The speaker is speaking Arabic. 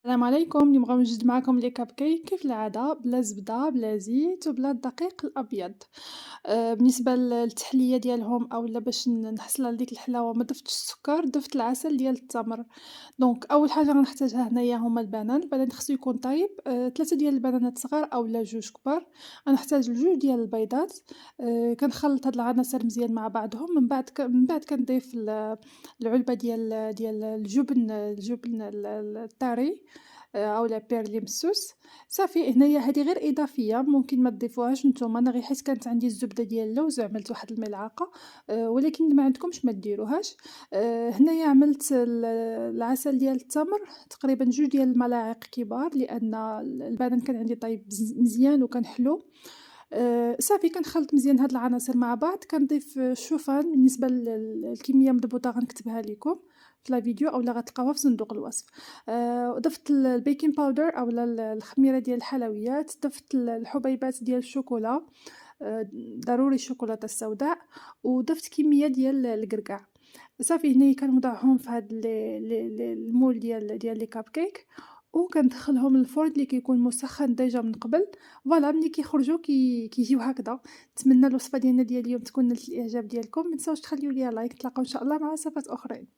السلام عليكم، اليوم غنوجد معكم لي كاب كيك كيف العادة بلا زبدة بلا زيت وبلا الدقيق الأبيض. بالنسبة للتحلية ديالهم أولا باش نحصل على ديك الحلاوة ما ضفتش السكر، ضفت العسل ديال التمر. دونك أول حاجة غنحتاجها هنايا هما البنان خصو يكون طايب، 3 ديال البنانات صغار أولا 2 كبار. غنحتاج ل2 ديال البيضات. كنخلط هاد العناصر مزيان مع بعضهم، من بعد كنضيف العلبة ديال الجبن الطري، أولا بيرلي مسوس. صافي هنايا هادي غير إضافية ممكن ما تضيفوهاش نتوما، أنا غير حيت كانت عندي الزبدة ديال اللوز عملت واحد الملعقة، ولكن إلا ما عندكمش ما ديروهاش. هنايا عملت العسل ديال التمر تقريبا 2 ديال الملاعق كبار، لأن البنان كان عندي طايب مزيان وكان حلو. صافي كنخلط مزيان هاد العناصر مع بعض، كنضيف الشوفان بالنسبة الكمية مضبوطة غنكتبها ليكم في لا فيديو أولا غتلقاوها في صندوق الوصف. ضفت البيكين باودر أولا الخميرة ديال الحلويات، ضفت الحبيبات ديال الشوكولا، ضروري الشوكولاتة السوداء، وضفت كمية ديال القرقاع. صافي هنايا كنوضعهم في هاد المول ديال لي كاب كيك، وكندخلهم للفرن اللي كيكون مسخن ديجا من قبل. فوالا ملي كيخرجوا كيجيو هكذا. نتمنى الوصفة ديالنا ديال اليوم تكون نالت الإعجاب ديالكم، متنساوش تخليو ليا لايك، نتلاقاو إن شاء الله مع وصفات أخرين.